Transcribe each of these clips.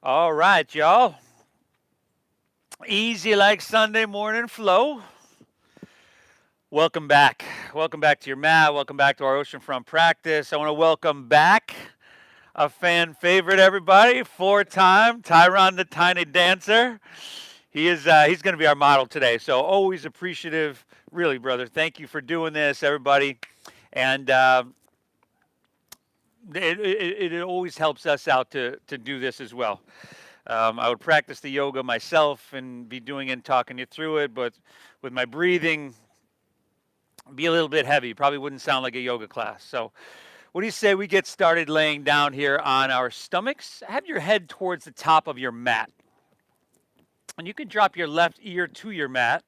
All right, y'all. Easy like Sunday morning flow. Welcome back. Welcome back to your mat. Welcome back to our oceanfront practice. I want to welcome back a fan favorite, everybody. Four-time Tyron the Tiny Dancer. He's going to be our model today. So always appreciative, really, brother. Thank you for doing this, everybody. And it always helps us out to do this as well. I would practice the yoga myself and be doing it and talking you through it, but with my breathing, be a little bit heavy. Probably wouldn't sound like a yoga class. So, what do you say we get started laying down here on our stomachs? Have your head towards the top of your mat. And you can drop your left ear to your mat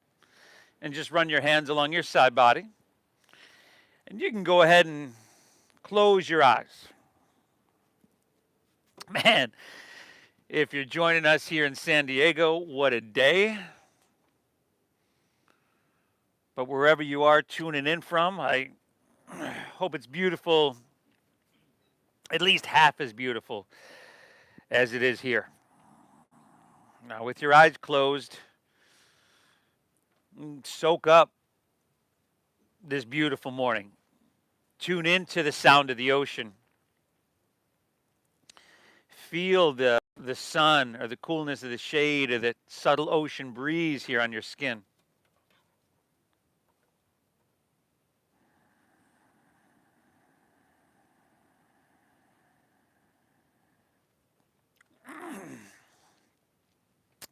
and just run your hands along your side body. And you can go ahead and close your eyes. Man, if you're joining us here in San Diego, what a day. But wherever you are tuning in from, I hope it's beautiful, at least half as beautiful as it is here. Now, with your eyes closed, soak up this beautiful morning. Tune into the sound of the ocean. Feel the sun or the coolness of the shade or the subtle ocean breeze here on your skin.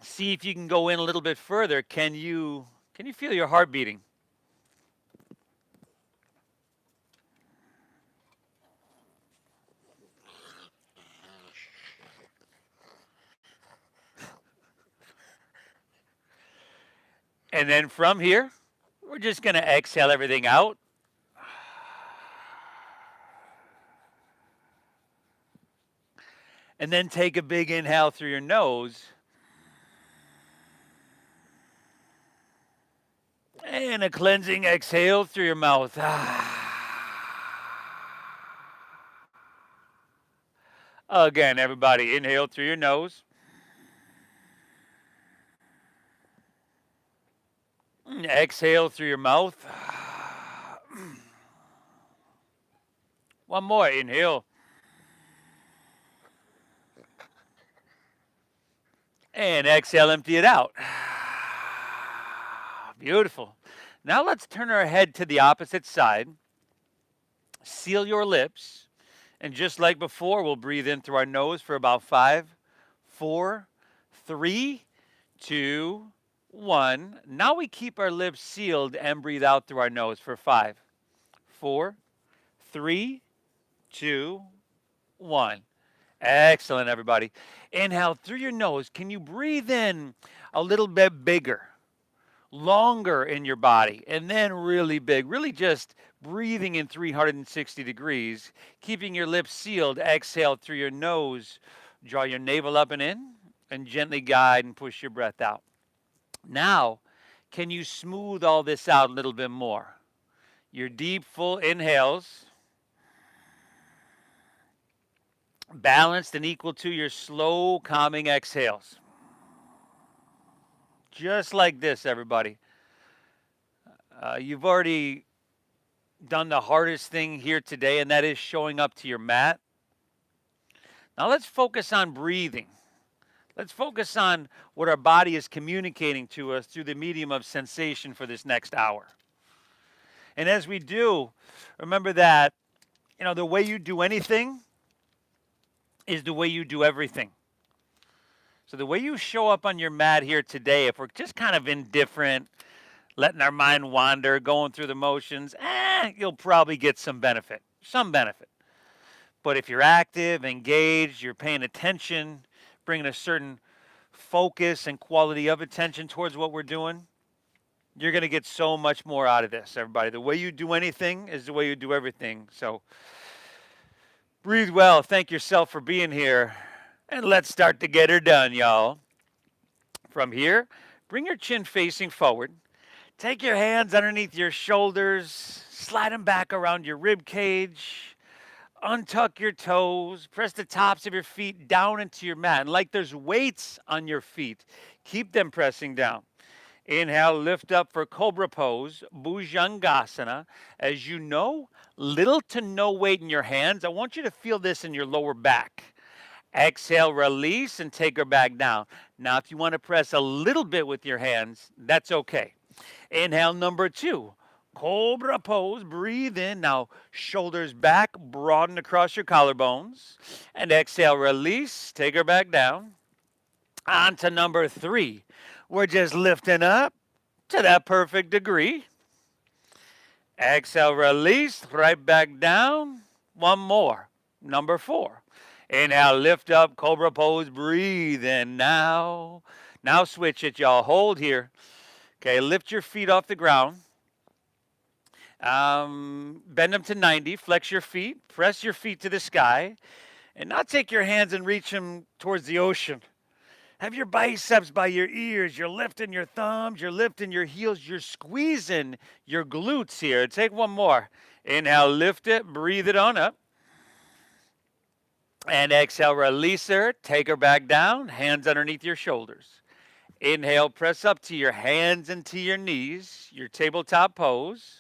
See if you can go in a little bit further. Can you feel your heart beating? And then from here, we're just going to exhale everything out. And then take a big inhale through your nose. And a cleansing exhale through your mouth. Again, everybody, inhale through your nose. Exhale through your mouth. One more, inhale. And exhale, empty it out. Beautiful. Now let's turn our head to the opposite side. Seal your lips. And just like before, we'll breathe in through our nose for about 5, 4, 3, 2, 1. Now we keep our lips sealed and breathe out through our nose for 5, 4, 3, 2, 1. Excellent, everybody. Inhale through your nose. Can you breathe in a little bit bigger, longer in your body, and then really big? Really just breathing in 360 degrees, keeping your lips sealed. Exhale through your nose. Draw your navel up and in, and gently guide and push your breath out. Now, can you smooth all this out a little bit more? Your deep, full inhales, balanced and equal to your slow, calming exhales. Just like this, everybody. You've already done the hardest thing here today, and that is showing up to your mat. Now let's focus on breathing. Let's focus on what our body is communicating to us through the medium of sensation for this next hour. And as we do, remember that, the way you do anything is the way you do everything. So the way you show up on your mat here today, if we're just kind of indifferent, letting our mind wander, going through the motions, you'll probably get some benefit. But if you're active, engaged, you're paying attention, bringing a certain focus and quality of attention towards what we're doing, you're going to get so much more out of this, everybody. The way you do anything is the way you do everything. So breathe well. Thank yourself for being here. And let's start to get her done, y'all. From here, bring your chin facing forward. Take your hands underneath your shoulders. Slide them back around your rib cage. Untuck your toes. Press the tops of your feet down into your mat. And like there's weights on your feet, keep them pressing down. Inhale, lift up for Cobra Pose, Bhujangasana. As you know, little to no weight in your hands. I want you to feel this in your lower back. Exhale, release, and take her back down. Now, if you want to press a little bit with your hands, that's okay. Inhale, number 2. Cobra Pose, breathe in. Now, shoulders back, broaden across your collarbones. And exhale, release, take her back down. On to number 3. We're just lifting up to that perfect degree. Exhale, release, right back down. One more, number 4. Inhale, lift up, Cobra Pose, breathe in now. Now switch it, y'all. Hold here. Okay, lift your feet off the ground. Bend them to 90, flex your feet, press your feet to the sky, and now take your hands and reach them towards the ocean. Have your biceps by your ears. You're lifting your thumbs. You're lifting your heels. You're squeezing your glutes here. Take one more. Inhale, lift it. Breathe it on up. And exhale, release her. Take her back down. Hands underneath your shoulders. Inhale, press up to your hands and to your knees. Your tabletop pose.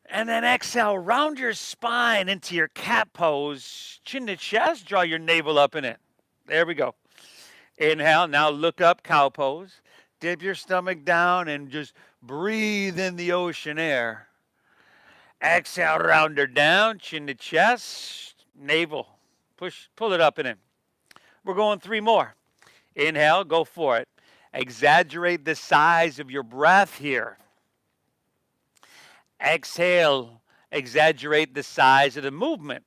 And then exhale, round your spine into your cat pose. Chin to chest. Draw your navel up in it. There we go. Inhale. Now look up, cow pose. Dip your stomach down and just breathe in the ocean air. Exhale, round her down, chin to chest, navel. Pull it up and in. We're going 3 more. Inhale, go for it. Exaggerate the size of your breath here. Exhale, exaggerate the size of the movement.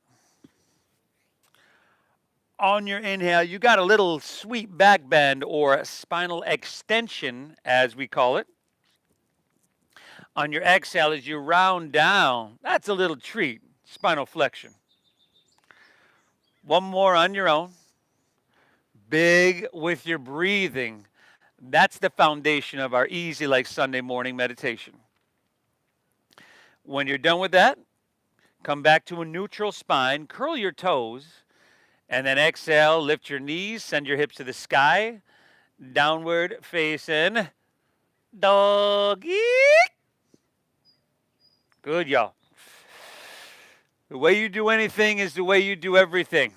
On your inhale, you got a little sweet back bend or spinal extension, as we call it. On your exhale, as you round down, that's a little treat, spinal flexion. One more on your own. Big with your breathing. That's the foundation of our easy like Sunday morning meditation. When you're done with that, come back to a neutral spine, curl your toes, and then exhale, lift your knees, send your hips to the sky, downward facing doggy. Good, y'all. The way you do anything is the way you do everything,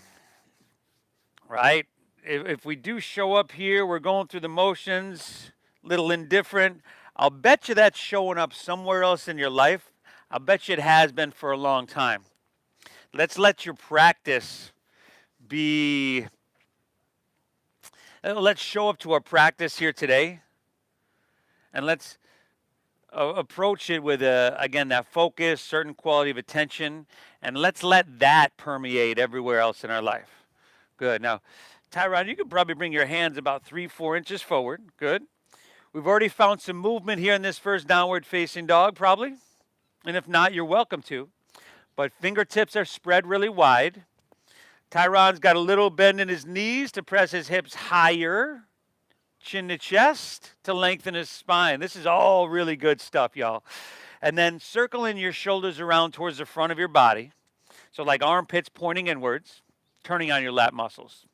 right? If we do show up here, we're going through the motions, little indifferent. I'll bet you that's showing up somewhere else in your life. I'll bet you it has been for a long time. Let's let your practice be, let's show up to our practice here today. And let's approach it with, again, that focus, certain quality of attention. And let's let that permeate everywhere else in our life. Good. Now, Tyron, you could probably bring your hands about 3-4 inches forward. Good. We've already found some movement here in this first downward facing dog, probably. And if not, you're welcome to. But fingertips are spread really wide. Tyron's got a little bend in his knees to press his hips higher. Chin to chest to lengthen his spine. This is all really good stuff, y'all. And then circling your shoulders around towards the front of your body. So like armpits pointing inwards, turning on your lat muscles.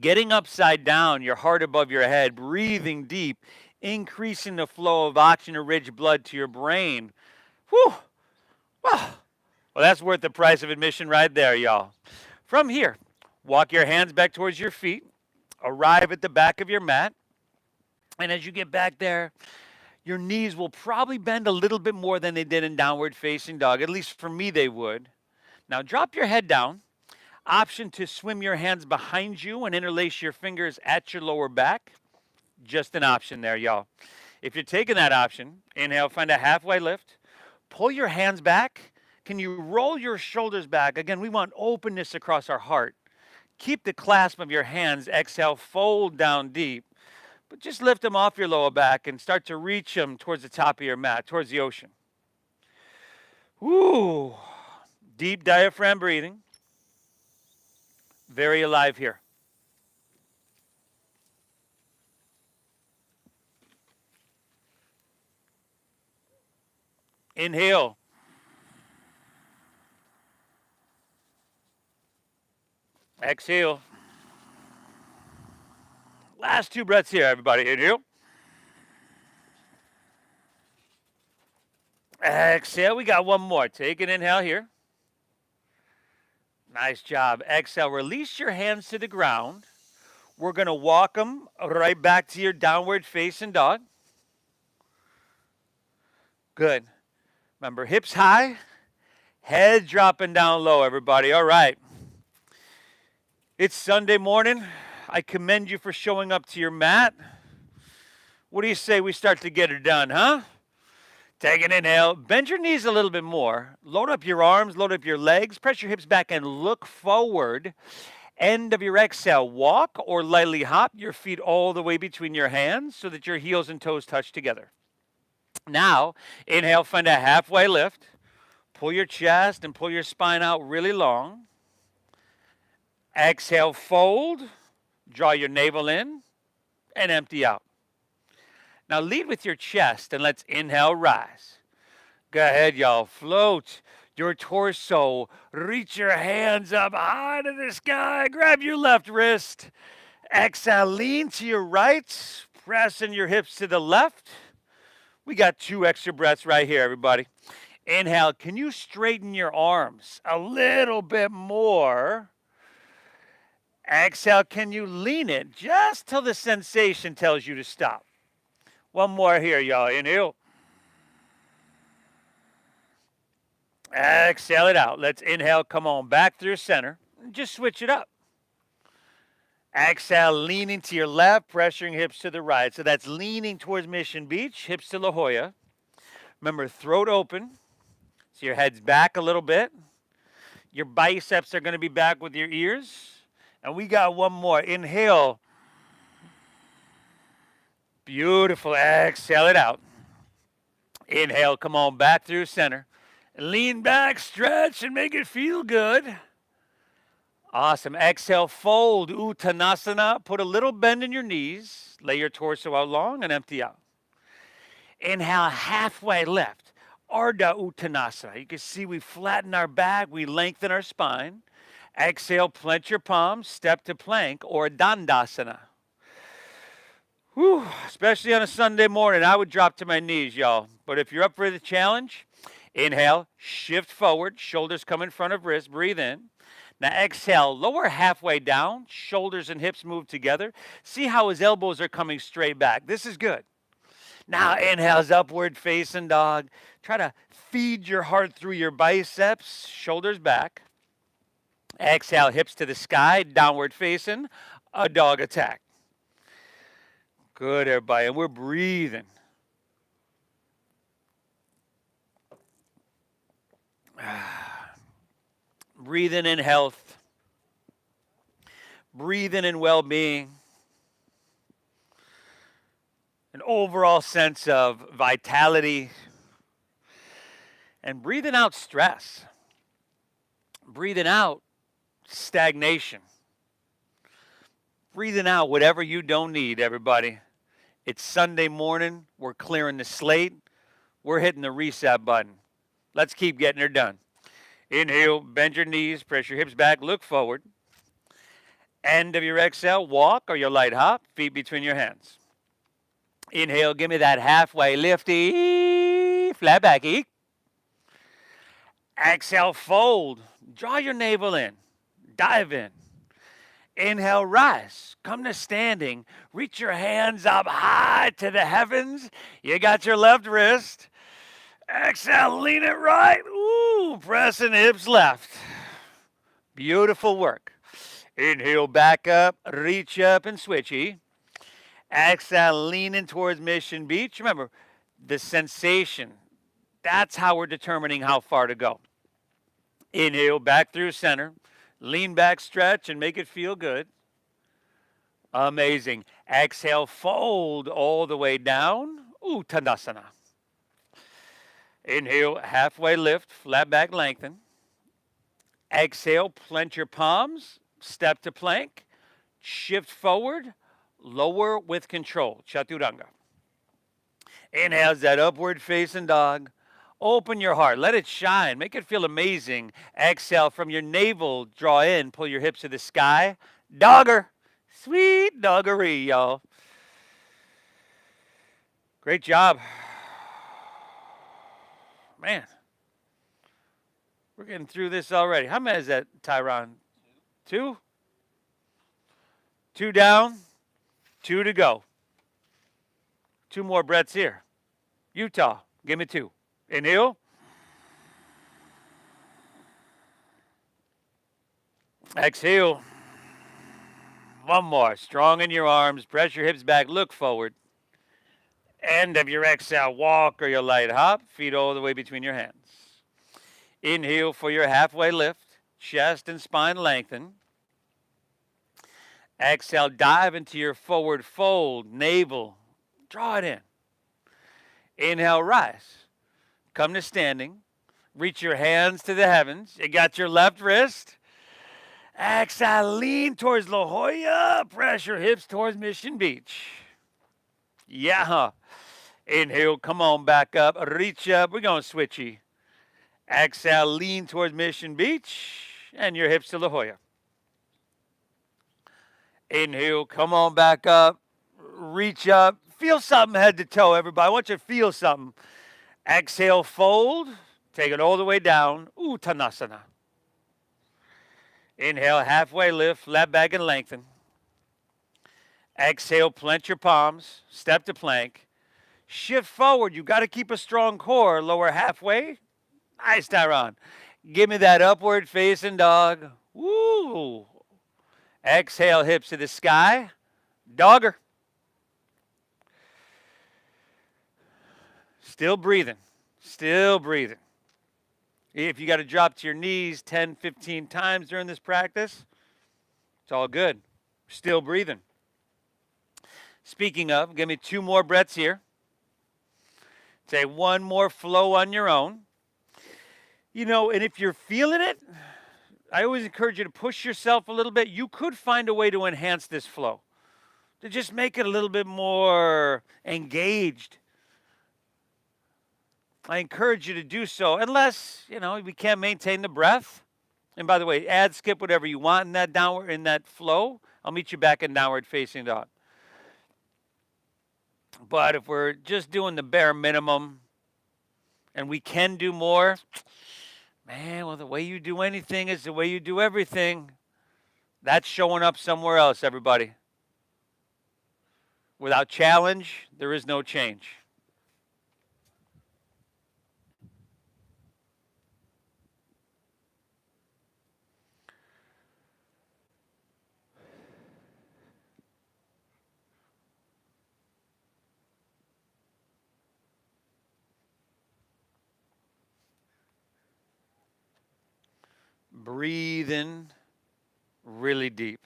Getting upside down, your heart above your head, breathing deep, increasing the flow of oxygen-rich blood to your brain. Whew. Wow. Well, that's worth the price of admission right there, y'all. From here, walk your hands back towards your feet. Arrive at the back of your mat. And as you get back there, your knees will probably bend a little bit more than they did in downward facing dog. At least for me, they would. Now drop your head down. Option to swim your hands behind you and interlace your fingers at your lower back. Just an option there, y'all. If you're taking that option, inhale, find a halfway lift. Pull your hands back. Can you roll your shoulders back? Again, we want openness across our heart. Keep the clasp of your hands. Exhale, fold down deep. But just lift them off your lower back and start to reach them towards the top of your mat, towards the ocean. Woo! Deep diaphragm breathing. Very alive here. Inhale. Exhale. Last 2 breaths here, everybody. Inhale. Exhale. We got one more. Take an inhale here. Nice job. Exhale. Release your hands to the ground. We're going to walk them right back to your downward facing dog. Good. Remember, hips high, head dropping down low, everybody. All right. It's Sunday morning. I commend you for showing up to your mat. What do you say we start to get it done, huh? Take an inhale. Bend your knees a little bit more. Load up your arms, load up your legs. Press your hips back and look forward. End of your exhale, walk or lightly hop your feet all the way between your hands so that your heels and toes touch together. Now, inhale, find a halfway lift. Pull your chest and pull your spine out really long. Exhale, fold. Draw your navel in and empty out. Now lead with your chest and let's inhale, rise. Go ahead, y'all. Float your torso. Reach your hands up high to the sky. Grab your left wrist. Exhale, lean to your right. Pressing your hips to the left. We got 2 extra breaths right here, everybody. Inhale, can you straighten your arms a little bit more? Exhale, can you lean it just till the sensation tells you to stop? One more here, y'all. Inhale. Exhale it out. Let's inhale. Come on back through center. Just switch it up. Exhale, leaning to your left, pressuring hips to the right. So that's leaning towards Mission Beach, hips to La Jolla. Remember, throat open. So your head's back a little bit. Your biceps are going to be back with your ears. And we got one more. Inhale. Beautiful. Exhale it out. Inhale. Come on back through center. Lean back, stretch, and make it feel good. Awesome. Exhale, fold, Uttanasana. Put a little bend in your knees. Lay your torso out long and empty out. Inhale, halfway lift. Ardha Uttanasana. You can see we flatten our back. We lengthen our spine. Exhale, plant your palms. Step to plank or Dandasana. Whew, especially on a Sunday morning, I would drop to my knees, y'all. But if you're up for the challenge, inhale, shift forward, shoulders come in front of wrists, breathe in. Now exhale, lower halfway down, shoulders and hips move together. See how his elbows are coming straight back. This is good. Now inhales, upward facing dog. Try to feed your heart through your biceps, shoulders back. Exhale, hips to the sky, downward facing, a dog attack. Good, everybody, and we're breathing. Breathing in health. Breathing in well-being. An overall sense of vitality. And breathing out stress. Breathing out stagnation. Breathing out whatever you don't need, everybody. It's Sunday morning. We're clearing the slate. We're hitting the reset button. Let's keep getting her done. Inhale, bend your knees, press your hips back, look forward. End of your exhale, walk or your light hop, feet between your hands. Inhale, give me that halfway lifty, flat back, eek. Exhale, fold. Draw your navel in. Dive in. Inhale, rise. Come to standing. Reach your hands up high to the heavens. You got your left wrist. Exhale, lean it right. Ooh, pressing hips left. Beautiful work. Inhale, back up, reach up and switchy. Exhale, leaning towards Mission Beach. Remember, the sensation. That's how we're determining how far to go. Inhale, back through center. Lean back, stretch, and make it feel good. Amazing. Exhale, fold all the way down. Uttanasana. Inhale, halfway lift, flat back lengthen. Exhale, plant your palms, step to plank. Shift forward, lower with control. Chaturanga. Inhale, that upward facing dog. Open your heart. Let it shine. Make it feel amazing. Exhale from your navel. Draw in. Pull your hips to the sky. Dogger. Sweet doggery, y'all. Great job. Man, we're getting through this already. How many is that, Tyron? 2? 2 down, 2 to go. 2 more breaths here. Utah, give me 2. Inhale. Exhale. 1 more. Strong in your arms. Press your hips back. Look forward. End of your exhale. Walk or your light hop. Feet all the way between your hands. Inhale for your halfway lift. Chest and spine lengthen. Exhale. Dive into your forward fold. Navel. Draw it in. Inhale. Rise. Come to standing. Reach your hands to the heavens. You got your left wrist. Exhale, lean towards La Jolla. Press your hips towards Mission Beach. Yeah. Inhale, come on back up. Reach up. We're going switchy. Exhale, lean towards Mission Beach. And your hips to La Jolla. Inhale, come on back up. Reach up. Feel something head to toe, everybody. I want you to feel something. Exhale, fold. Take it all the way down. Uttanasana. Inhale, halfway lift, flat back and lengthen. Exhale, plant your palms, step to plank. Shift forward. You got to keep a strong core. Lower halfway. Nice, Tyron. Give me that upward facing dog. Woo. Exhale, hips to the sky. Dogger. Still breathing. Still breathing. If you got to drop to your knees 10, 15 times during this practice, it's all good. Still breathing. Speaking of, give me 2 more breaths here. Take 1 more flow on your own. You know, and if you're feeling it, I always encourage you to push yourself a little bit. You could find a way to enhance this flow, to just make it a little bit more engaged. I encourage you to do so, unless, we can't maintain the breath. And by the way, add, skip whatever you want in that flow. I'll meet you back in downward facing dog. But if we're just doing the bare minimum and we can do more, man, well, the way you do anything is the way you do everything. That's showing up somewhere else, everybody. Without challenge, there is no change. Breathe in really deep.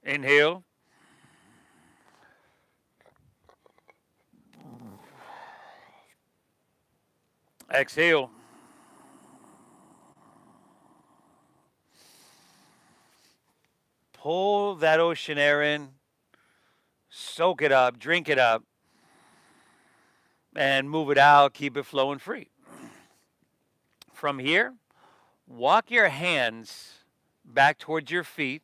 Inhale. Exhale. Pull that ocean air in. Soak it up. Drink it up. And move it out. Keep it flowing free. From here, walk your hands back towards your feet.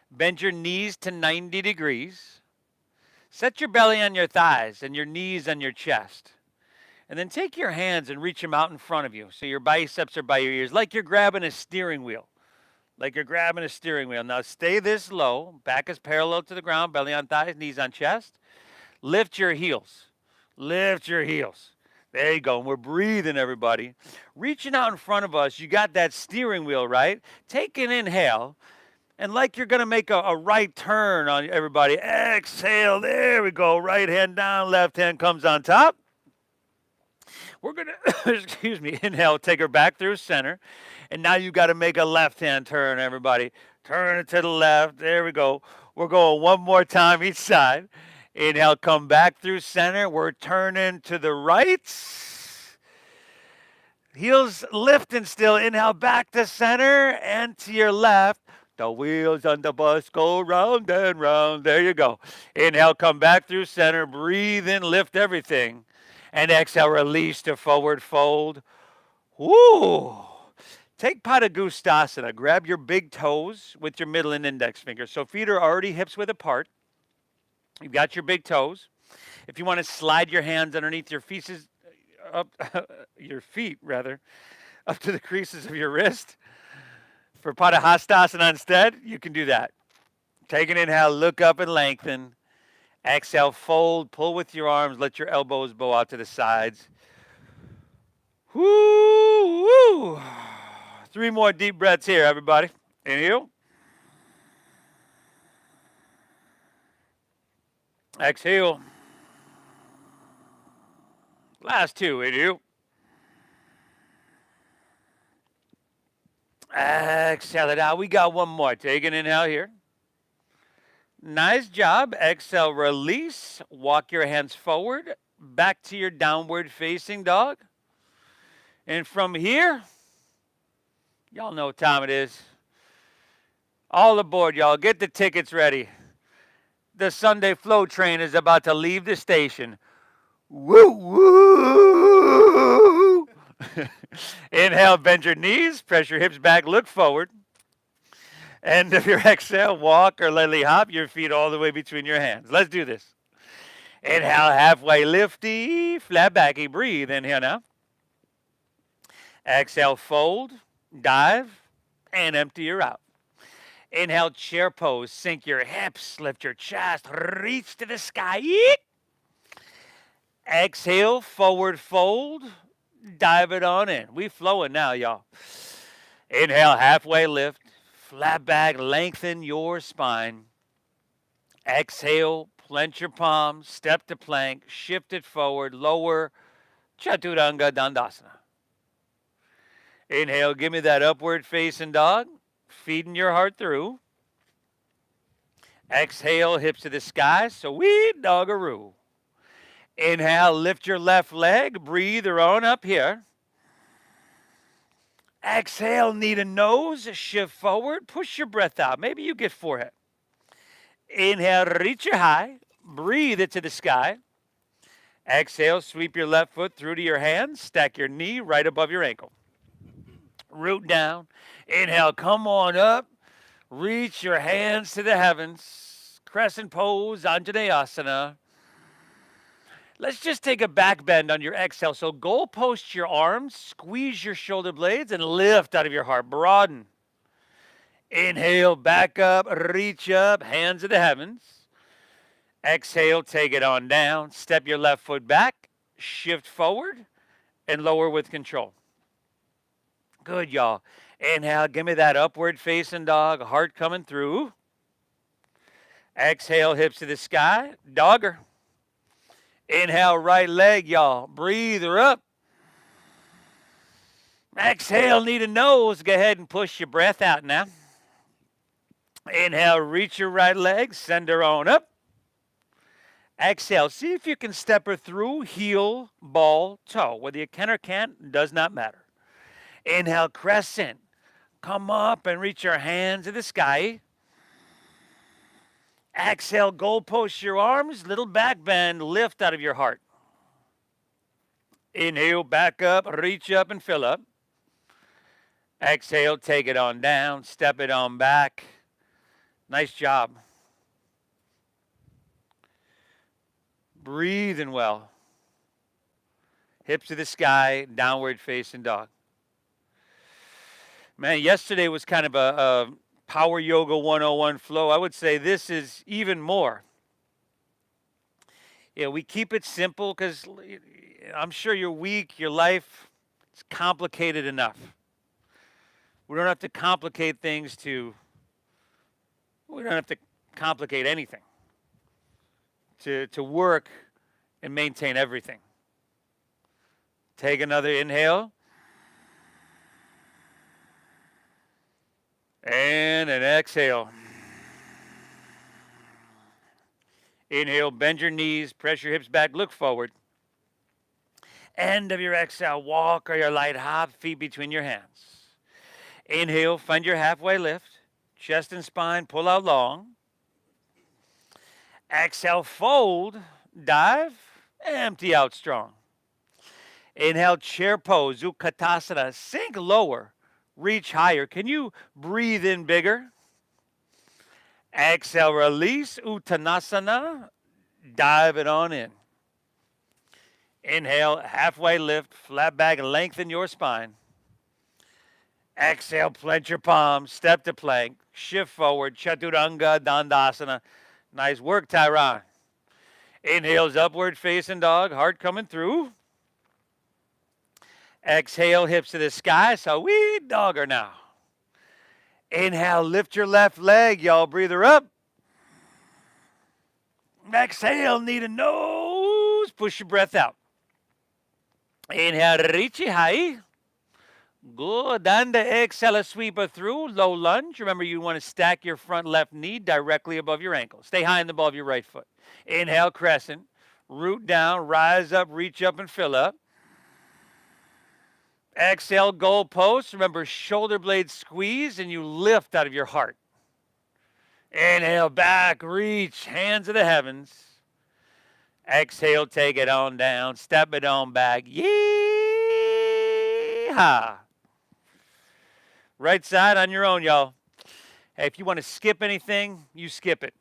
Bend your knees to 90 degrees. Set your belly on your thighs and your knees on your chest. And then take your hands and reach them out in front of you. So your biceps are by your ears, like you're grabbing a steering wheel. Now stay this low. Back is parallel to the ground, belly on thighs, knees on chest. Lift your heels. There you go. And we're breathing, everybody. Reaching out in front of us, you got that steering wheel, right? Take an inhale. And like you're going to make a right turn on everybody. Exhale. There we go. Right hand down. Left hand comes on top. We're going to, inhale. Take her back through center. And now you got to make a left hand turn, everybody. Turn it to the left. There we go. We're going 1 more time each side. Inhale, come back through center. We're turning to the right. Heels lifting still. Inhale, back to center and to your left. The wheels on the bus go round and round. There you go. Inhale, come back through center. Breathe in, lift everything. And exhale, release to forward fold. Woo! Take Padagustasana. Grab your big toes with your middle and index finger. So feet are already hips width apart. You've got your big toes. If you want to slide your hands underneath your feet, up your feet rather, up to the creases of your wrist. For Padahastasana instead, you can do that. Take an inhale, look up and lengthen. Exhale, fold, pull with your arms, let your elbows bow out to the sides. Woo, woo. 3 more deep breaths here, everybody. Inhale. Exhale. Last 2, inhale. Exhale it out. We got one more. Take an inhale here. Nice job. Exhale, release. Walk your hands forward, back to your downward facing dog. And from here, y'all know what time it is. All aboard, y'all. Get the tickets ready. The Sunday Flow train is about to leave the station. Woo, woo. Inhale, bend your knees, press your hips back, look forward. End of your exhale, walk or lightly hop your feet all the way between your hands. Let's do this. Inhale, halfway lifty, flat backy, breathe. Inhale now. Exhale, fold, dive, and empty your out. Inhale, chair pose, sink your hips, lift your chest, reach to the sky. Exhale, forward fold, dive it on in. We flowing now, y'all. Inhale, halfway lift, flat back, lengthen your spine. Exhale, plant your palms, step to plank, shift it forward, lower, Chaturanga Dandasana. Inhale, give me that upward facing dog, feeding your heart through. Exhale, hips to the sky, sweet doggaroo. Inhale, lift your left leg, breathe her on up here. Exhale, knee to nose, shift forward, push your breath out. Maybe you get forehead. Inhale, reach your high, breathe it to the sky. Exhale, sweep your left foot through to your hands, stack your knee right above your ankle. Root down. Inhale, come on up. Reach your hands to the heavens. Crescent pose, Anjaneyasana. Let's just take a back bend on your exhale. So goal post your arms, squeeze your shoulder blades, and lift out of your heart. Broaden. Inhale, back up, reach up, hands to the heavens. Exhale, take it on down. Step your left foot back, shift forward, and lower with control. Good, y'all. Inhale, give me that upward facing dog, heart coming through. Exhale, hips to the sky, dogger. Inhale, right leg, y'all. Breathe her up. Exhale, knee to nose. Go ahead and push your breath out now. Inhale, reach your right leg, send her on up. Exhale, see if you can step her through heel, ball, toe. Whether you can or can't, does not matter. Inhale, crescent. Come up and reach your hands to the sky. Exhale, goal post your arms, little back bend, lift out of your heart. Inhale, back up, reach up and fill up. Exhale, take it on down, step it on back. Nice job. Breathing well. Hips to the sky, downward facing dog. Man, yesterday was kind of a Power Yoga 101 flow. I would say this is even more. Yeah, we keep it simple because I'm sure your week, your life, it's complicated enough. We don't have to complicate things we don't have to complicate anything to work and maintain everything. Take another inhale. And an exhale. Inhale, bend your knees, press your hips back, look forward. End of your exhale, walk or your light hop, feet between your hands. Inhale, find your halfway lift. Chest and spine, pull out long. Exhale, fold, dive, empty out strong. Inhale, chair pose, Utkatasana. Sink lower, reach higher. Can you breathe in bigger? Exhale, release, Uttanasana. Dive it on in. Inhale, halfway lift, flat back, lengthen your spine. Exhale, plant your palms, step to plank, shift forward, Chaturanga Dandasana. Nice work, Tyron. Inhales, upward facing dog, heart coming through. Exhale, hips to the sky, so we dogger now. Inhale, lift your left leg, y'all. Breather up. Exhale, knee to nose. Push your breath out. Inhale, reach high. Good. And exhale, sweeper through. Low lunge. Remember, you want to stack your front left knee directly above your ankle. Stay high in the ball of your right foot. Inhale, crescent. Root down, rise up, reach up, and fill up. Exhale, goal post. Remember, shoulder blades squeeze, and you lift out of your heart. Inhale, back, reach, hands to the heavens. Exhale, take it on down, step it on back. Yee-haw. Right side on your own, y'all. Hey, if you want to skip anything, you skip it.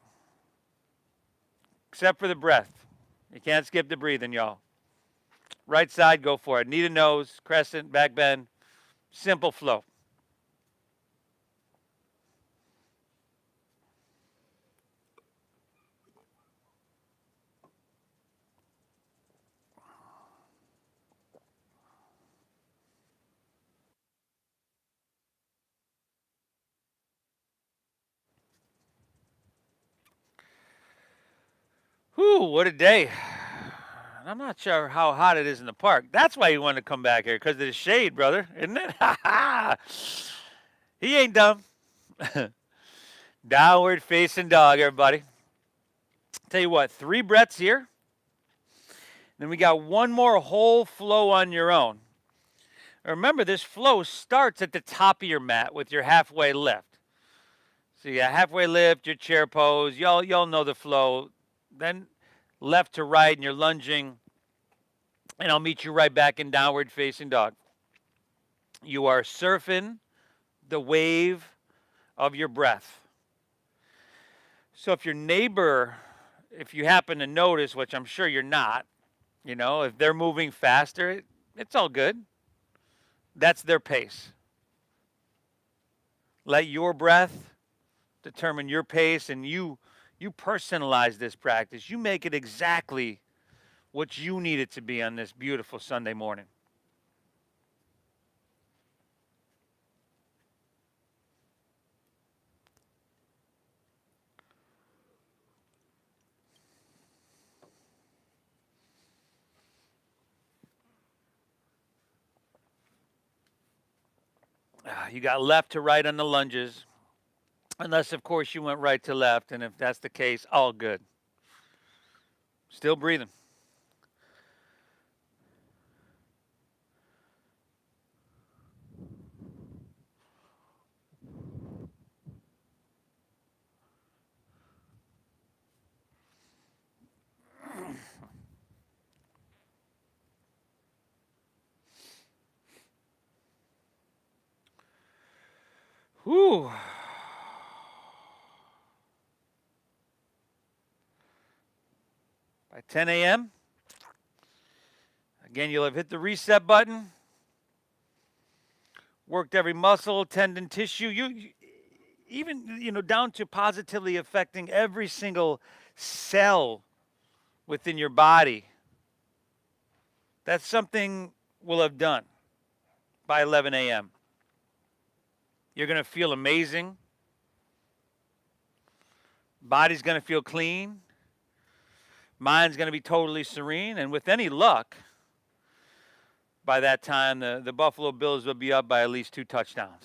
Except for the breath. You can't skip the breathing, y'all. Right side, go for it. Knee to nose, crescent, back bend. Simple flow. Whew, what a day. I'm not sure how hot it is in the park. That's why you want to come back here, because of the shade, brother, isn't it? He ain't dumb. Downward facing dog, everybody. Tell you what, 3 breaths here. Then we got one more whole flow on your own. Remember, this flow starts at the top of your mat with your halfway lift. So you got halfway lift, your chair pose. Y'all know the flow. Then left to right, and you're lunging. And I'll meet you right back in downward facing dog. You are surfing the wave of your breath. So if your neighbor, if you happen to notice, which I'm sure you're not, if they're moving faster, it's all good. That's their pace. Let your breath determine your pace, and you personalize this practice. You make it exactly what you need it to be on this beautiful Sunday morning. You got left to right on the lunges, unless, of course, you went right to left, and if that's the case, all good. Still breathing. Whew. By 10 a.m., again, you'll have hit the reset button, worked every muscle, tendon, tissue, you even, down to positively affecting every single cell within your body. That's something we'll have done by 11 a.m. You're going to feel amazing. Body's going to feel clean. Mind's going to be totally serene. And with any luck, by that time, the Buffalo Bills will be up by at least 2 touchdowns.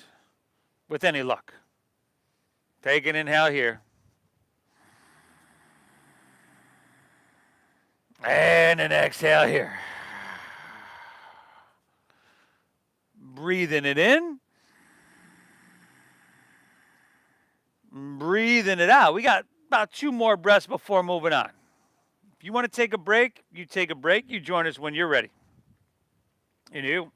With any luck. Take an inhale here. And an exhale here. Breathing it in. Breathing it out. We got about 2 more breaths before moving on. If you want to take a break, you take a break. You join us when you're ready. Inhale.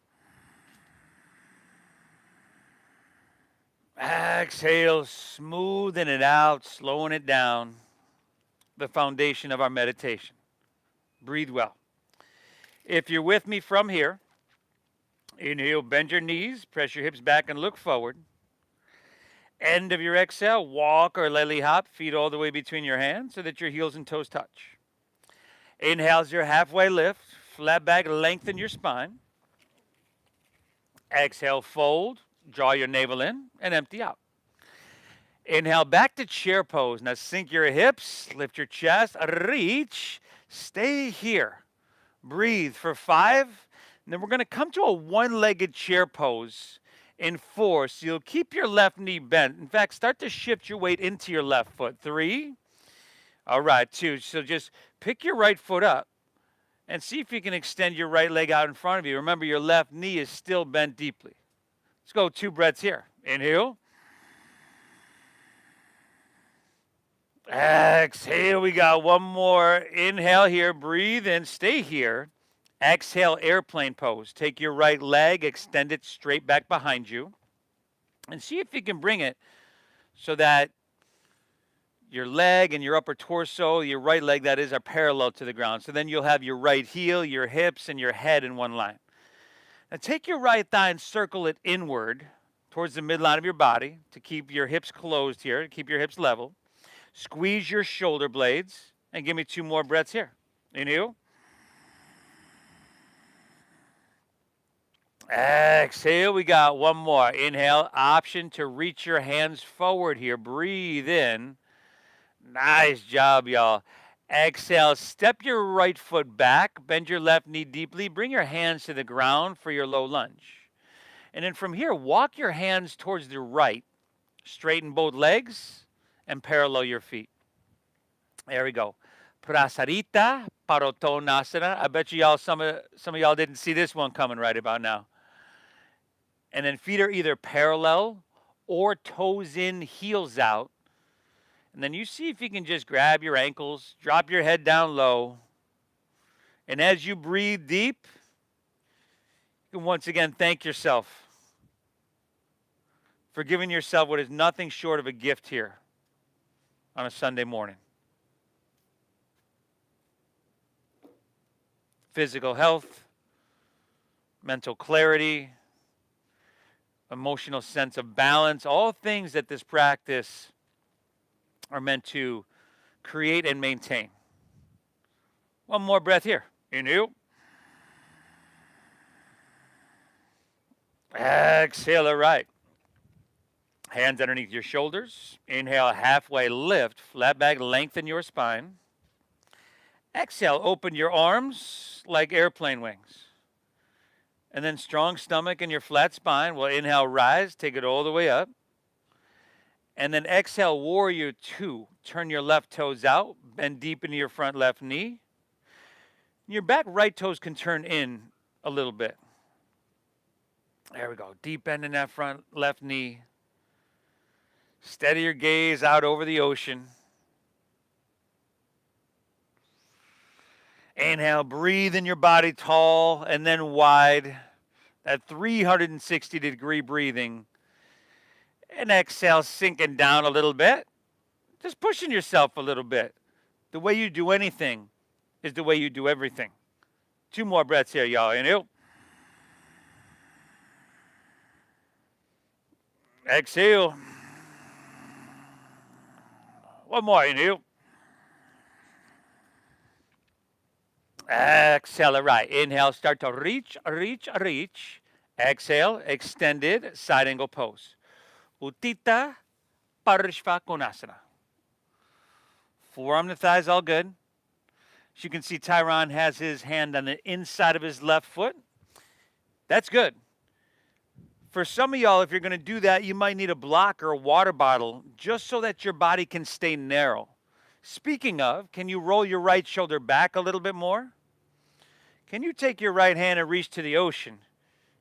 Exhale, smoothing it out, slowing it down. The foundation of our meditation. Breathe well. If you're with me from here, inhale, bend your knees, press your hips back and look forward. End of your exhale, walk or lily hop, feet all the way between your hands so that your heels and toes touch. Inhale's your halfway lift, flat back, lengthen your spine. Exhale, fold, draw your navel in, and empty out. Inhale, back to chair pose. Now sink your hips, lift your chest, reach, stay here. Breathe for 5, and then we're going to come to a one-legged chair pose in 4. So you'll keep your left knee bent. In fact, start to shift your weight into your left foot. 3. All right, 2. So just pick your right foot up and see if you can extend your right leg out in front of you. Remember, your left knee is still bent deeply. Let's go 2 breaths here. Inhale. Exhale. We got one more. Inhale here. Breathe in. Stay here. Exhale, airplane pose. Take your right leg, extend it straight back behind you, and see if you can bring it so that your leg and your upper torso, your right leg that is, are parallel to the ground. So then you'll have your right heel, your hips, and your head in one line. Now take your right thigh and circle it inward towards the midline of your body to keep your hips closed here, to keep your hips level. Squeeze your shoulder blades, and give me 2 more breaths here. Inhale. Exhale, we got one more. Inhale, option to reach your hands forward here. Breathe in. Nice job, y'all. Exhale, step your right foot back, bend your left knee deeply, bring your hands to the ground for your low lunge. And then from here, walk your hands towards the right, straighten both legs, and parallel your feet. There we go. Prasarita Padottanasana. I bet you y'all, some of y'all didn't see this one coming right about now. And then feet are either parallel or toes in, heels out. And then you see if you can just grab your ankles, drop your head down low. And as you breathe deep, you can once again thank yourself for giving yourself what is nothing short of a gift here on a Sunday morning. Physical health, mental clarity, emotional sense of balance, all things that this practice are meant to create and maintain. One more breath here. Inhale. Exhale, all right. Hands underneath your shoulders. Inhale, halfway lift, flat back, lengthen your spine. Exhale, open your arms like airplane wings. And then strong stomach and your flat spine. We'll inhale, rise, take it all the way up. And then exhale, warrior 2. Turn your left toes out, bend deep into your front left knee. Your back right toes can turn in a little bit. There we go. Deep bend in that front left knee. Steady your gaze out over the ocean. Inhale, breathe in your body tall and then wide. That 360-degree breathing. And exhale, sinking down a little bit. Just pushing yourself a little bit. The way you do anything is the way you do everything. 2 more breaths here, y'all. Inhale. Exhale. One more. Inhale. Exhale, right. Inhale, start to reach, reach, reach. Exhale, extended side angle pose. Utthita Parshva Konasana. Forearm to thighs, all good. As you can see, Tyron has his hand on the inside of his left foot. That's good. For some of y'all, if you're going to do that, you might need a block or a water bottle just so that your body can stay narrow. Speaking of, can you roll your right shoulder back a little bit more? Can you take your right hand and reach to the ocean?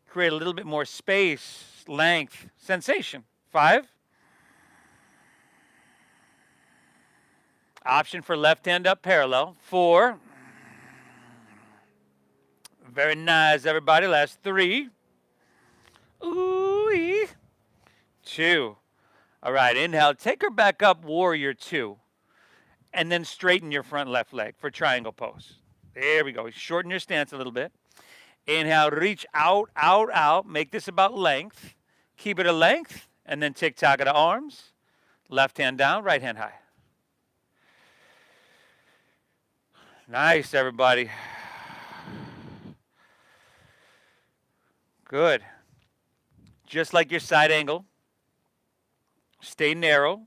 Create a little bit more space, length, sensation. 5. Option for left hand up parallel. 4. Very nice, everybody. Last 3. Ooh-wee. 2. All right, inhale. Take her back up, warrior 2. And then straighten your front left leg for triangle pose. There we go. Shorten your stance a little bit. Inhale, reach out, out, out. Make this about length. Keep it a length. And then tick-tock of the arms. Left hand down, right hand high. Nice, everybody. Good. Just like your side angle. Stay narrow.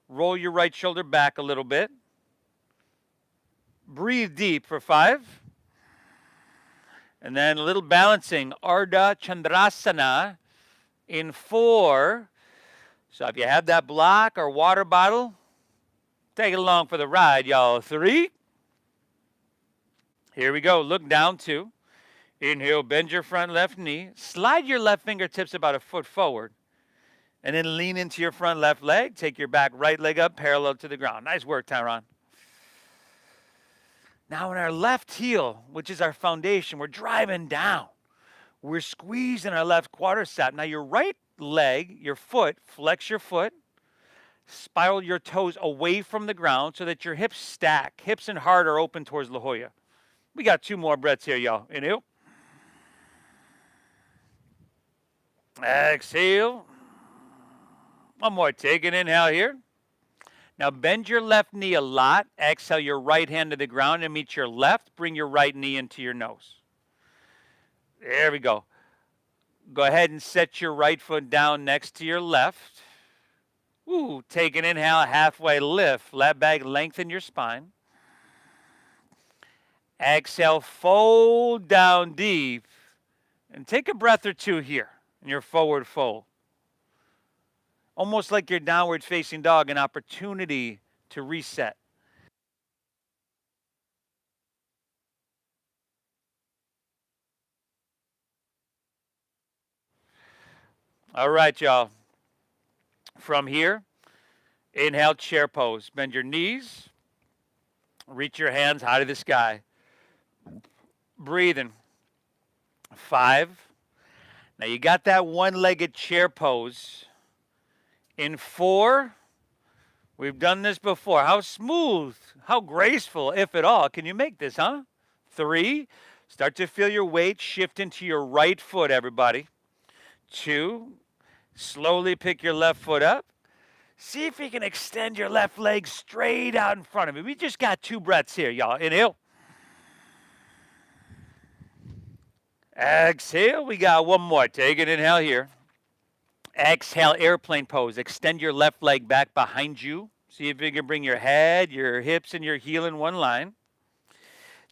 Roll your right shoulder back a little bit. Breathe deep for 5. And then a little balancing. Ardha Chandrasana in 4. So if you have that block or water bottle, take it along for the ride, y'all. 3. Here we go. Look down 2. Inhale, bend your front left knee. Slide your left fingertips about a foot forward. And then lean into your front left leg. Take your back right leg up parallel to the ground. Nice work, Tyron. Now in our left heel, which is our foundation, we're driving down. We're squeezing our left quadricep. Now your right leg, your foot, flex your foot. Spiral your toes away from the ground so that your hips stack. Hips and heart are open towards La Jolla. We got 2 more breaths here, y'all. Inhale. Exhale. One more. Take an inhale here. Now bend your left knee a lot. Exhale your right hand to the ground and meet your left. Bring your right knee into your nose. There we go. Go ahead and set your right foot down next to your left. Ooh, take an inhale, halfway lift. Flat back, lengthen your spine. Exhale, fold down deep. And take a breath or 2 here in your forward fold. Almost like your downward facing dog, an opportunity to reset. All right, y'all. From here, inhale, chair pose. Bend your knees. Reach your hands high to the sky. Breathing. 5. Now you got that one-legged chair pose. In 4, we've done this before. How smooth, how graceful, if at all, can you make this, huh? 3, start to feel your weight shift into your right foot, everybody. 2, slowly pick your left foot up. See if you can extend your left leg straight out in front of you. We just got 2 breaths here, y'all. Inhale. Exhale. We got 1 more. Take an inhale here. Exhale, airplane pose. Extend your left leg back behind you. See if you can bring your head, your hips, and your heel in one line.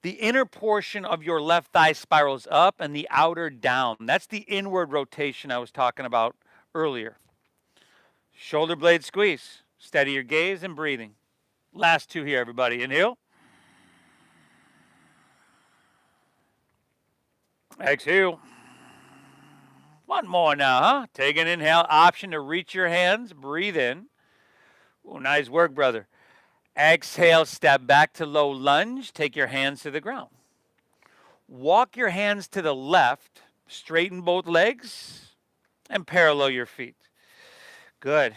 The inner portion of your left thigh spirals up and the outer down. That's the inward rotation I was talking about earlier. Shoulder blade squeeze. Steady your gaze and breathing. Last 2 here, everybody. Inhale. Exhale. 1 more now, huh? Take an inhale. Option to reach your hands. Breathe in. Ooh, nice work, brother. Exhale, step back to low lunge. Take your hands to the ground. Walk your hands to the left. Straighten both legs and parallel your feet. Good.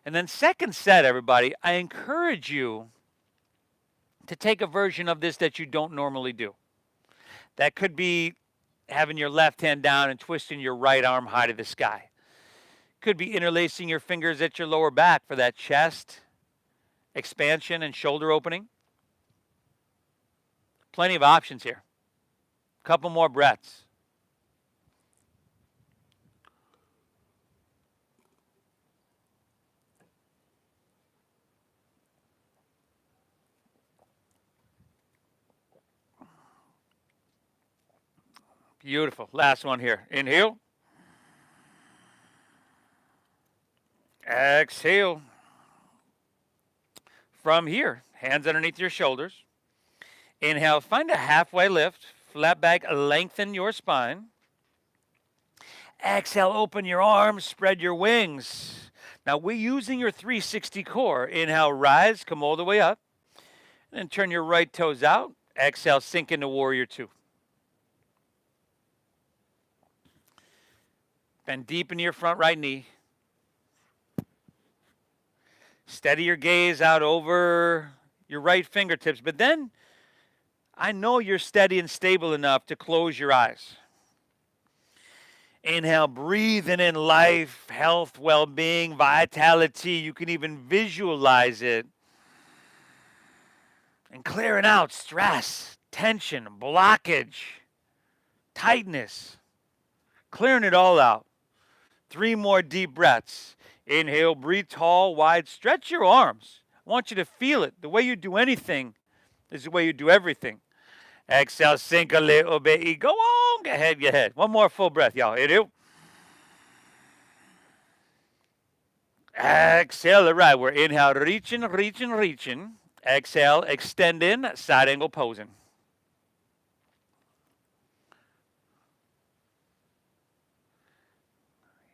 And then second set, everybody, I encourage you to take a version of this that you don't normally do. That could be having your left hand down and twisting your right arm high to the sky. Could be interlacing your fingers at your lower back for that chest expansion and shoulder opening. Plenty of options here. Couple more breaths. Beautiful. Last one here. Inhale. Exhale. From here, hands underneath your shoulders. Inhale, find a halfway lift. Flat back, lengthen your spine. Exhale, open your arms, spread your wings. Now we're using your 360 core. Inhale, rise, come all the way up. And then turn your right toes out. Exhale, sink into warrior two. Bend deep into your front right knee. Steady your gaze out over your right fingertips. But then I know you're steady and stable enough to close your eyes. Inhale, breathing in life, health, well-being, vitality. You can even visualize it. And clearing out stress, tension, blockage, tightness. Clearing it all out. 3 more deep breaths. Inhale, breathe tall, wide. Stretch your arms. I want you to feel it. The way you do anything is the way you do everything. Exhale, sink a little bit. Go on. Go ahead. One more full breath, y'all. You do. Exhale, all right. We're inhale, reaching. Exhale, extend in, side angle posing.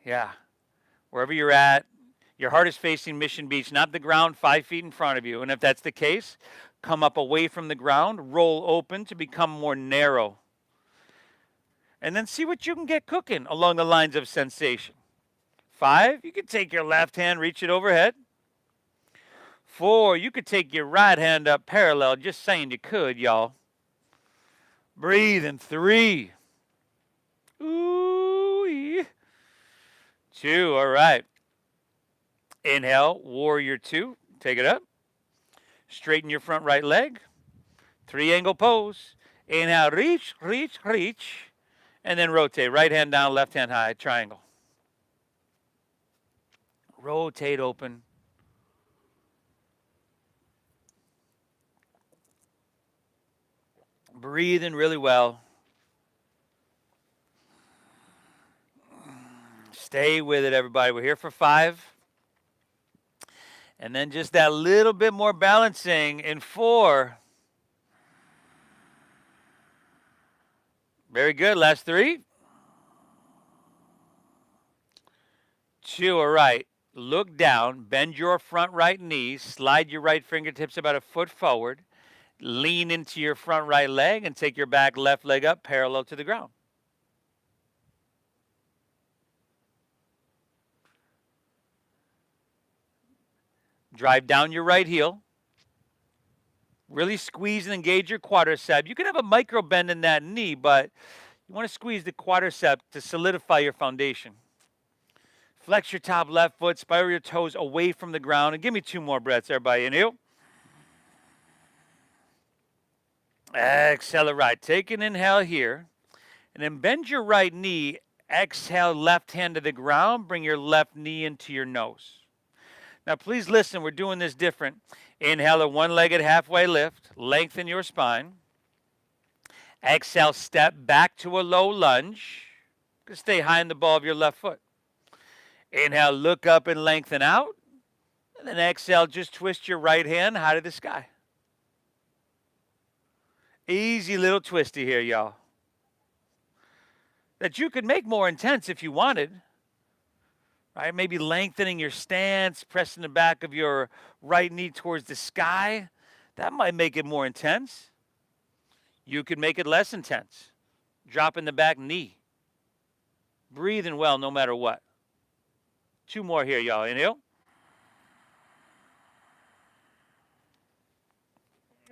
Yeah. Wherever you're at, your heart is facing Mission Beach, not the ground 5 feet in front of you. And if that's the case, come up away from the ground, roll open to become more narrow. And then see what you can get cooking along the lines of sensation. 5, you can take your left hand, reach it overhead. 4, you could take your right hand up parallel, just saying you could, y'all. Breathe in 3. Ooh. 2, all right. Inhale, warrior 2, take it up. Straighten your front right leg. 3 angle pose. Inhale, reach. And then rotate, right hand down, left hand high, triangle. Rotate open. Breathe in really well. Stay with it, everybody. We're here for 5. And then just that little bit more balancing in 4. Very good. Last 3. 2, all right. Look down, bend your front right knee, slide your right fingertips about a foot forward, lean into your front right leg, and take your back left leg up parallel to the ground. Drive down your right heel. Really squeeze and engage your quadricep. You can have a micro bend in that knee, but you want to squeeze the quadricep to solidify your foundation. Flex your top left foot, spiral your toes away from the ground, and give me 2 more breaths, everybody. Inhale. Exhale, right. Take an inhale here, and then bend your right knee. Exhale, left hand to the ground. Bring your left knee into your nose. Now, please listen. We're doing this different. Inhale, a one-legged halfway lift. Lengthen your spine. Exhale, step back to a low lunge. Stay high in the ball of your left foot. Inhale, look up and lengthen out. And then exhale, just twist your right hand high to the sky. Easy little twisty here, y'all. That you could make more intense if you wanted. Right? Maybe lengthening your stance, pressing the back of your right knee towards the sky. That might make it more intense. You could make it less intense. Dropping the back knee. Breathing well no matter what. 2 more here, y'all. Inhale.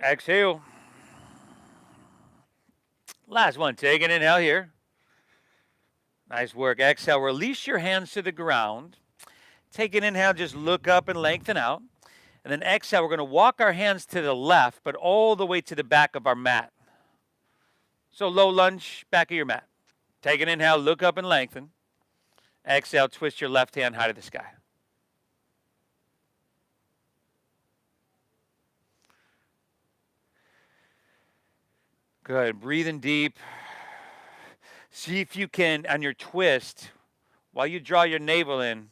Exhale. Last one. Take an inhale here. Nice work. Exhale. Release your hands to the ground. Take an inhale. Just look up and lengthen out. And then exhale. We're going to walk our hands to the left, but all the way to the back of our mat. So low lunge, back of your mat. Take an inhale. Look up and lengthen. Exhale. Twist your left hand high to the sky. Good. Breathing deep. See if you can, on your twist, while you draw your navel in,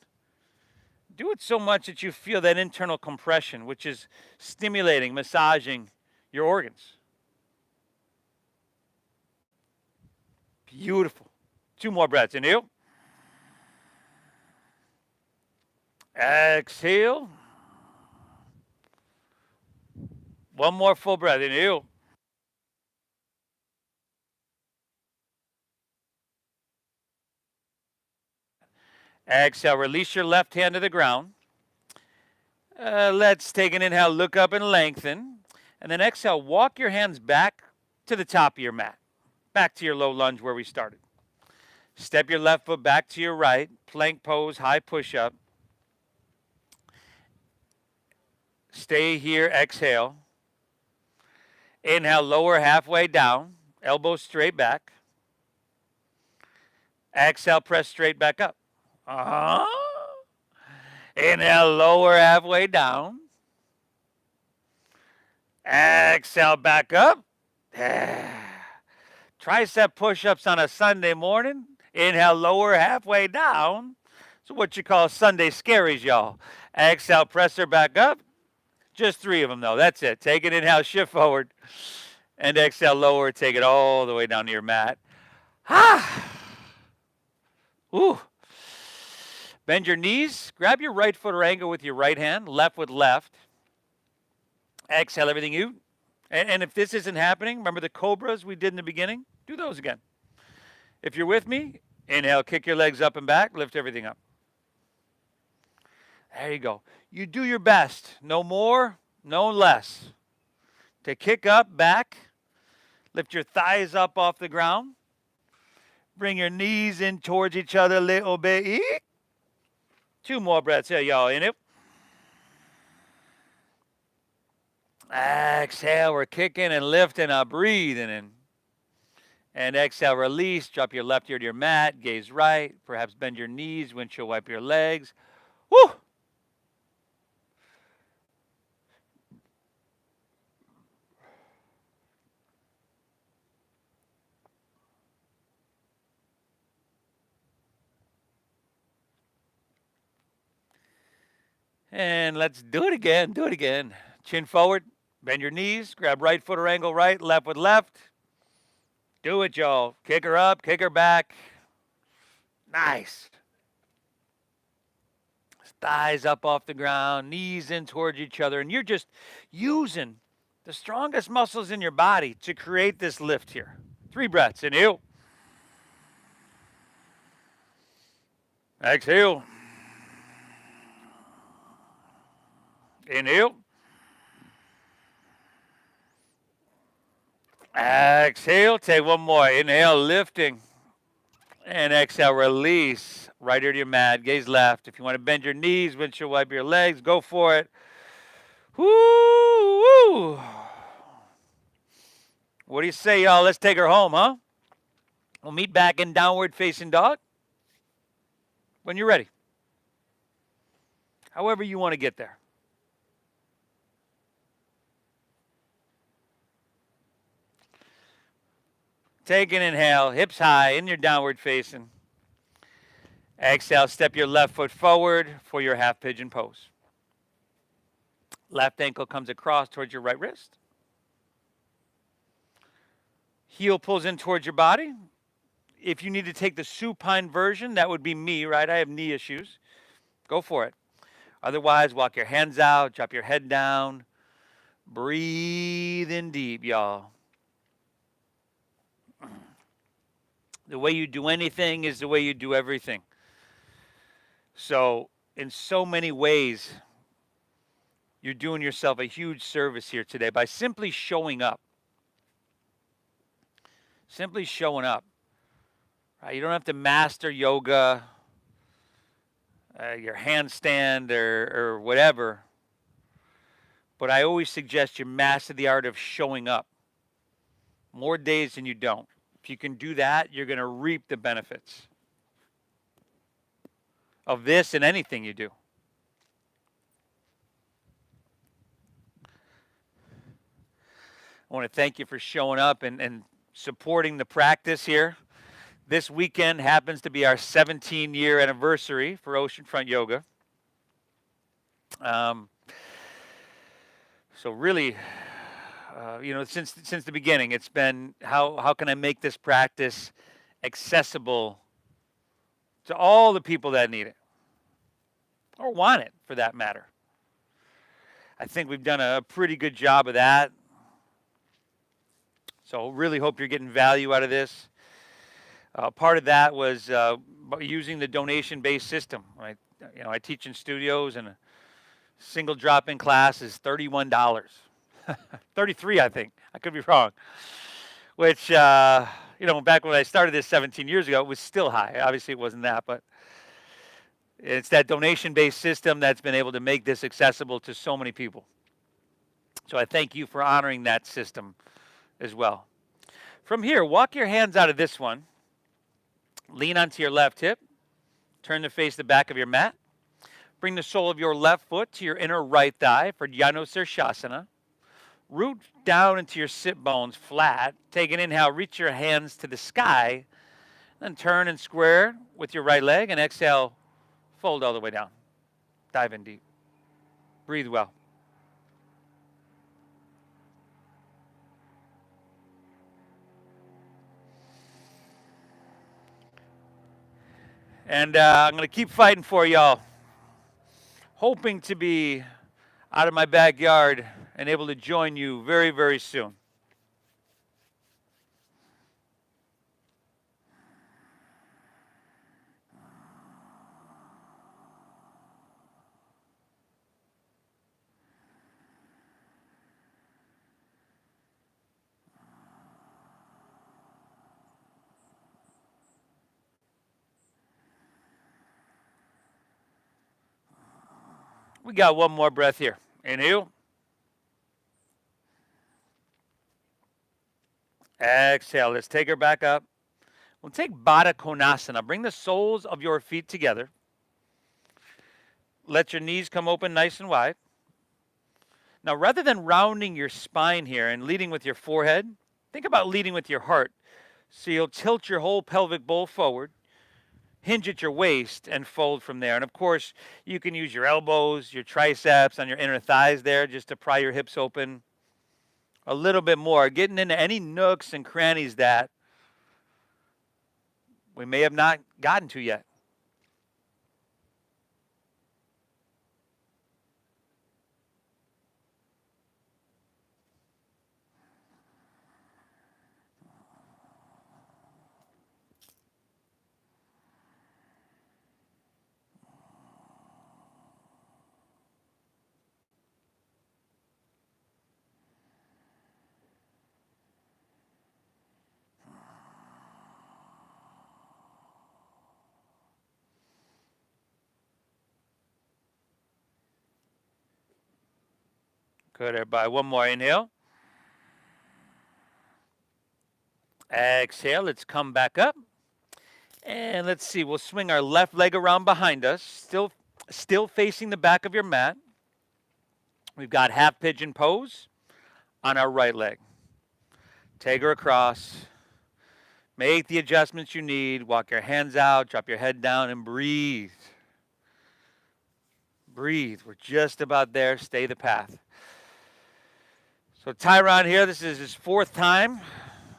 do it so much that you feel that internal compression, which is stimulating, massaging your organs. Beautiful. 2 more breaths. Inhale. Exhale. One more full breath. Inhale. Exhale. Release your left hand to the ground. Let's take an inhale. Look up and lengthen. And then exhale. Walk your hands back to the top of your mat. Back to your low lunge where we started. Step your left foot back to your right. Plank pose, high push-up. Stay here. Exhale. Inhale. Lower halfway down. Elbows straight back. Exhale. Press straight back up. Inhale, lower halfway down. Exhale, back up. Tricep push-ups on a Sunday morning. Inhale, lower halfway down. So what you call Sunday scaries, y'all. Exhale, presser back up. Just 3 of them, though. That's it. Take an inhale, shift forward. And exhale, lower. Take it all the way down to your mat. Ooh. Bend your knees. Grab your right foot or ankle with your right hand. Left with left. Exhale everything you. And if this isn't happening, remember the cobras we did in the beginning? Do those again. If you're with me, inhale, kick your legs up and back, lift everything up. There you go. You do your best. No more, no less. To kick up, back. Lift your thighs up off the ground. Bring your knees in towards each other a little bit. 2 more breaths here, y'all. In it. Exhale, we're kicking and lifting up, breathing in. And exhale, release. Drop your left ear to your mat. Gaze right. Perhaps bend your knees. Windshield wipe your legs. Woo! And let's do it again. Do it again. Chin forward. Bend your knees. Grab right foot or angle right. Left with left. Do it, y'all. Kick her up. Kick her back. Nice. Thighs up off the ground. Knees in towards each other. And you're just using the strongest muscles in your body to create this lift here. 3 breaths. Inhale. Exhale. Inhale. Exhale. Take 1 more. Inhale, lifting. And exhale, release. Right ear to your mat. Gaze left. If you want to bend your knees, windshield wipe your legs, go for it. Woo! Woo! What do you say, y'all? Let's take her home, huh? We'll meet back in downward facing dog when you're ready. However you want to get there. Take an inhale, hips high in your downward facing. Exhale, step your left foot forward for your half pigeon pose. Left ankle comes across towards your right wrist. Heel pulls in towards your body. If you need to take the supine version, that would be me, right? I have knee issues. Go for it. Otherwise, walk your hands out, drop your head down. Breathe in deep, y'all. The way you do anything is the way you do everything. So, in so many ways, you're doing yourself a huge service here today by simply showing up. Simply showing up. Right? You don't have to master yoga, your handstand, or whatever. But I always suggest you master the art of showing up. More days than you don't. If you can do that, you're going to reap the benefits of this and anything you do. I want to thank you for showing up and supporting the practice here. This weekend happens to be our 17-year anniversary for Oceanfront Yoga. So really, since the beginning, it's been how can I make this practice accessible to all the people that need it? or want it for that matter. I think we've done a pretty good job of that. So really hope you're getting value out of this. Part of that was using the donation-based system. I teach in studios, and a single drop-in class is $31. 33, I think. I could be wrong. Which, back when I started this 17 years ago, it was still high. Obviously, it wasn't that, but it's that donation-based system that's been able to make this accessible to so many people. So I thank you for honoring that system as well. From here, walk your hands out of this one. Lean onto your left hip. Turn to face the back of your mat. Bring the sole of your left foot to your inner right thigh for Janu-Sirsasana. Root down into your sit bones flat. Take an inhale, reach your hands to the sky. Then turn and square with your right leg, and exhale, fold all the way down. Dive in deep. Breathe well. And I'm going to keep fighting for y'all. Hoping to be out of my backyard and able to join you very, very soon. We got one more breath here. Inhale. Exhale. Let's take her back up. We'll take Baddha Konasana. Bring the soles of your feet together. Let your knees come open nice and wide. Now, rather than rounding your spine here and leading with your forehead, think about leading with your heart. So you'll tilt your whole pelvic bowl forward, hinge at your waist, and fold from there. And of course, you can use your elbows, your triceps, on your inner thighs there just to pry your hips open a little bit more, getting into any nooks and crannies that we may have not gotten to yet. Good, everybody. One more inhale. Exhale. Let's come back up. And let's see. We'll swing our left leg around behind us, still facing the back of your mat. We've got half pigeon pose on our right leg. Take her across. Make the adjustments you need. Walk your hands out. Drop your head down and breathe. Breathe. We're just about there. Stay the path. So Tyron here, this is his fourth time.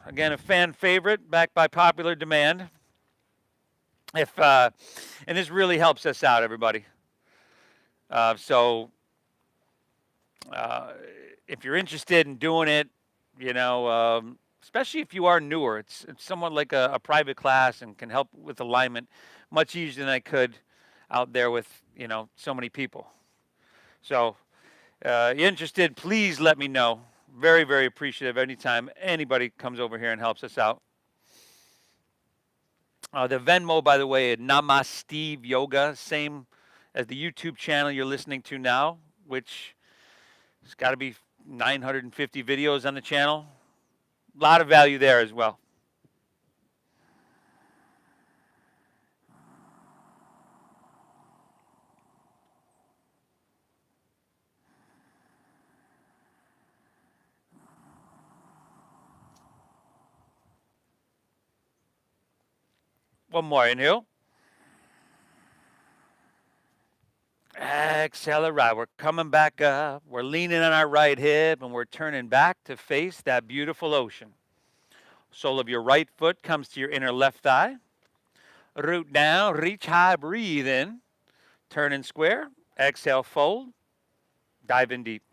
Again, a fan favorite, back by popular demand. And this really helps us out, everybody. So if you're interested in doing it, especially if you are newer, it's somewhat like a private class and can help with alignment much easier than I could out there with, so many people. So you're interested, please let me know. Very, very appreciative anytime anybody comes over here and helps us out. The Venmo, by the way, Namaste Yoga, same as the YouTube channel you're listening to now, which has got to be 950 videos on the channel. A lot of value there as well. One more inhale. Exhale, right. We're coming back up. We're leaning on our right hip, and we're turning back to face that beautiful ocean. Sole of your right foot comes to your inner left thigh. Root down, reach high, breathe in. Turn in square. Exhale, fold. Dive in deep.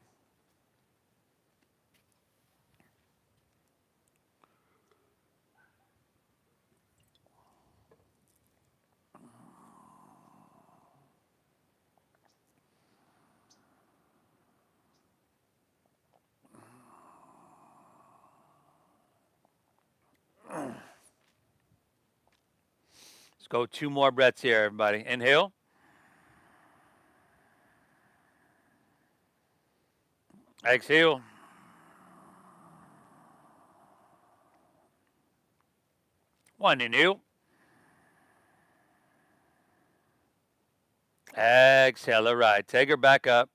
Let's go 2 more breaths here, everybody. Inhale. Exhale. One, inhale. Exhale, all right. Take her back up.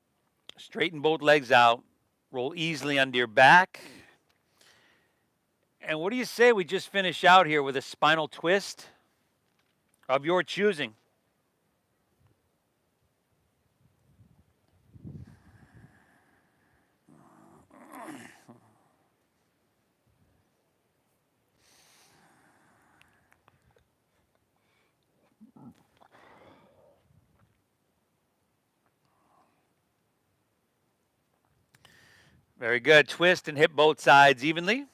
Straighten both legs out. Roll easily onto your back. And what do you say we just finish out here with a spinal twist of your choosing? Very good. Twist and hit both sides evenly.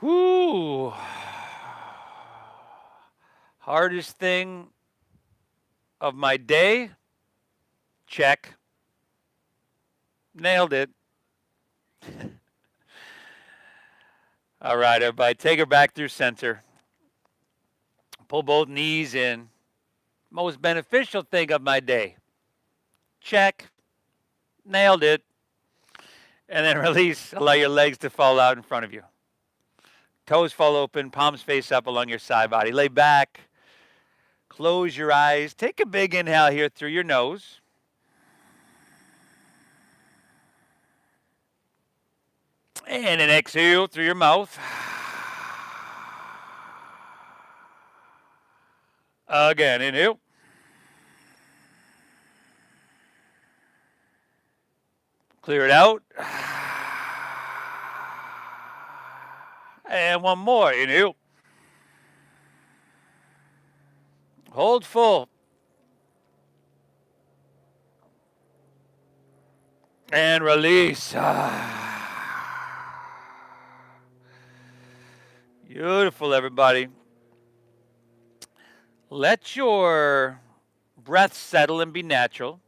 Whoo. Hardest thing of my day? Check. Nailed it. All right, everybody. Take her back through center. Pull both knees in. Most beneficial thing of my day? Check. Nailed it. And then release. Allow your legs to fall out in front of you. Toes fall open, palms face up along your side body. Lay back. Close your eyes. Take a big inhale here through your nose. And an exhale through your mouth. Again, inhale. Clear it out. And one more. Inhale. Hold full. And release. Beautiful, everybody. Let your breath settle and be natural.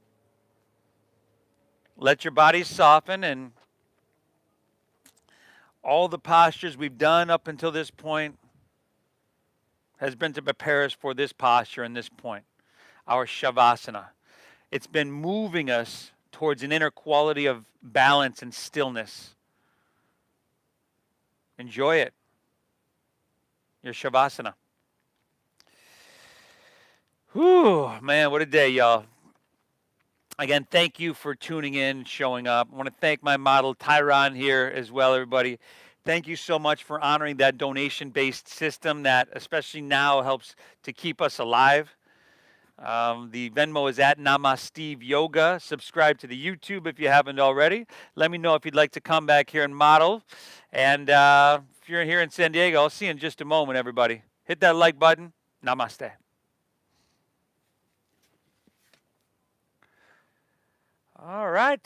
Let your body soften, and all the postures we've done up until this point has been to prepare us for this posture and this point, our Shavasana. It's been moving us towards an inner quality of balance and stillness. Enjoy it. Your Shavasana. Whew, man, what a day, y'all. Again, thank you for tuning in, showing up. I want to thank my model, Tyron, here as well, everybody. Thank you so much for honoring that donation-based system that, especially now, helps to keep us alive. The Venmo is at Namaste Yoga. Subscribe to the YouTube if you haven't already. Let me know if you'd like to come back here and model. And if you're here in San Diego, I'll see you in just a moment, everybody. Hit that like button. Namaste. All right.